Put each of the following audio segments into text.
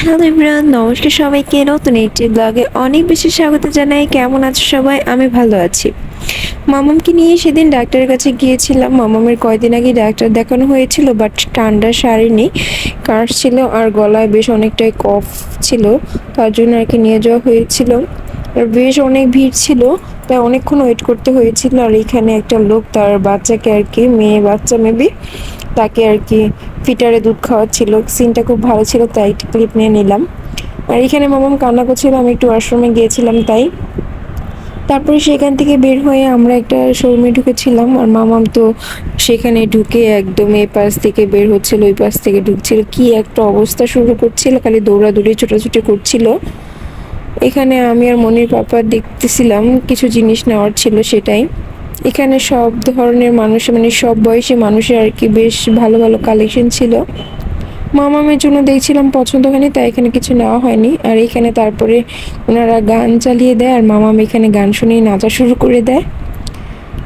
Hello everyone, নমস্কার সবাইকে নতুন একটি ব্লগে অনেক বেশি স্বাগত জানাই। কেমন আছো সবাই? আমি ভালো আছি। মামামকে নিয়ে সেদিন ডাক্তারের কাছে গিয়েছিলাম। মামামের কয়দিন আগে ডাক্তার দেখানো হয়েছিল, বাট ঠান্ডা সারেনি, কাশছিল আর গলায় বেশ অনেকটাই কফ ছিল, তার জন্য আর কি নিয়ে যাওয়া হয়েছিল। আর বেশ অনেক ভিড় ছিল, তাই অনেকক্ষণ ওয়েট করতে হয়েছিল। আর এখানে একটা লোক তার বাচ্চাকে আর কি, মেয়ে বাচ্চা মেবি, তাকে আর কি ফিটারে দুধ খাওয়াচ্ছিল। সিনটা খুব ভালো ছিল, তাই একটি ক্লিপ নিয়ে নিলাম। আর এখানে মামাম কান্না করছিল, আমি একটু ওয়াশরুমে গিয়েছিলাম তাই। তারপরে সেখান থেকে বের হয়ে আমরা একটা শোরুমে ঢুকেছিলাম, আর মামাম তো সেখানে ঢুকে একদম এই পাশ থেকে বের হচ্ছিল, ওই পাশ থেকে ঢুকছিল, কি একটা অবস্থা শুরু করছিল, খালি দৌড়াদৌড়ি ছোটাছুটি করছিল। এখানে আমি আর মনির পাপা দেখতেছিলাম, কিছু জিনিস নেওয়ার ছিল সেটাই। এখানে সব ধরনের মানুষ, মানে সব বয়সী মানুষের আর কি বেশ ভালো ভালো কালেকশন ছিল। মামামের জন্য দেখছিলাম পছন্দ হয়নি, তাই এখানে কিছু নেওয়া হয়নি। আর এখানে তারপরে ওনারা গান চালিয়ে দেয়, আর মামাম এখানে গান শুনেই নাচা শুরু করে দেয়।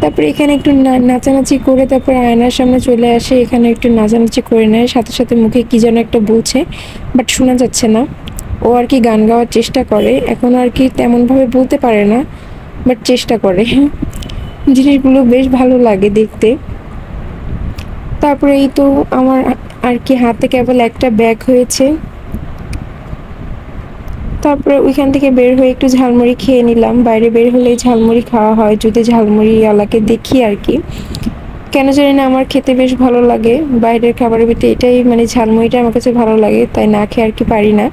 তারপরে এখানে একটু নাচানাচি করে তারপরে আয়নার সামনে চলে আসে, এখানে একটু নাচানাচি করে নেয়, সাথে সাথে মুখে কি যেন একটা বলছে, বাট শোনা যাচ্ছে না। ও আর কি গান গাওয়ার চেষ্টা করে, এখন আর কি তেমনভাবে বলতে পারে না, বাট চেষ্টা করে। জিনিসগুলো বেশ ভালো লাগে দেখতে। তারপরে এই তো আমার আর কি হাতে কেবল একটা ব্যাগ হয়েছে। তারপরে ওইখান থেকে বের হয়ে একটু ঝালমুড়ি খেয়ে নিলাম। বাইরে বের হলেই ঝালমুড়ি খাওয়া হয়, যদি ঝালমুড়িওয়ালাকে দেখি আর কি। কেন জানি না আমার খেতে বেশ ভালো লাগে বাইরের খাবারের ভিতরে, এটাই মানে ঝালমুড়িটা আমার কাছে ভালো লাগে, তাই না খেয়ে আর কি পারি না।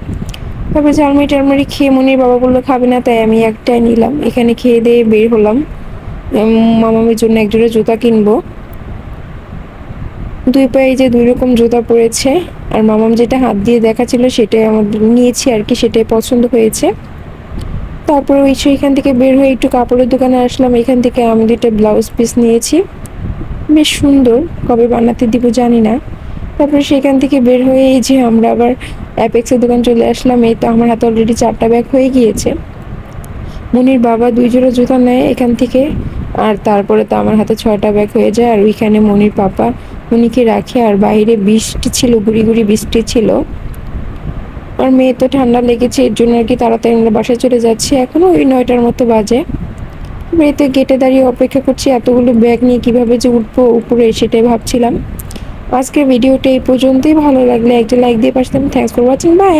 তারপরে ঝালমুড়ি টালমুড়ি খেয়ে মনির বাবা বললো খাবে না, তাই আমি একটাই নিলাম। এখানে খেয়ে দিয়ে বের হলাম, মামামের জন্য একজোড়া জুতা কিনবো। দুই পায়ে যে দুই রকম জুতা পরেছে, আর মামাম যেটা হাত দিয়ে দেখাচ্ছিল সেটাই আমার নিয়েছি আর কি, সেটাই পছন্দ হয়েছে। তারপরে ওই এখান থেকে বের হয়ে একটু কাপড়ের দোকানে আসলাম, এখান থেকে আমি দুইটা ব্লাউজ পিস নিয়েছি, বেশ সুন্দর, কবে বানাতে দিব জানি না। তারপরে সেখান থেকে বের হয়ে এই যে আমরা আবার অ্যাপেক্সের দোকান চলে আসলাম। এই তো আমার হাতে অলরেডি 4টা ব্যাগ হয়ে গিয়েছে। মনির বাবা 2 জোড়া জুতা নেয় এখান থেকে, আর তারপরে তো আমার হাতে 6টা ব্যাগ হয়ে যায়। আর ওইখানে মনির পাপা মনিকে রাখে, আর বাইরে বৃষ্টি ছিল, গুড়ি গুড়ি বৃষ্টি ছিল। আর মেয়ে তো ঠান্ডা লেগেছে, এর জন্য আর কি তাড়াতাড়ি আমরা বাসায় চলে যাচ্ছি, এখনো ওই 9টার মতো বাজে। মেয়ে তো গেটে দাঁড়িয়ে অপেক্ষা করছি, এতগুলো ব্যাগ নিয়ে কিভাবে যে উঠবো উপরে সেটাই ভাবছিলাম। আজকের ভিডিওটা এই পর্যন্তই। ভালো লাগলে একটা লাইক দিয়ে পাশে। Thanks for watching, by.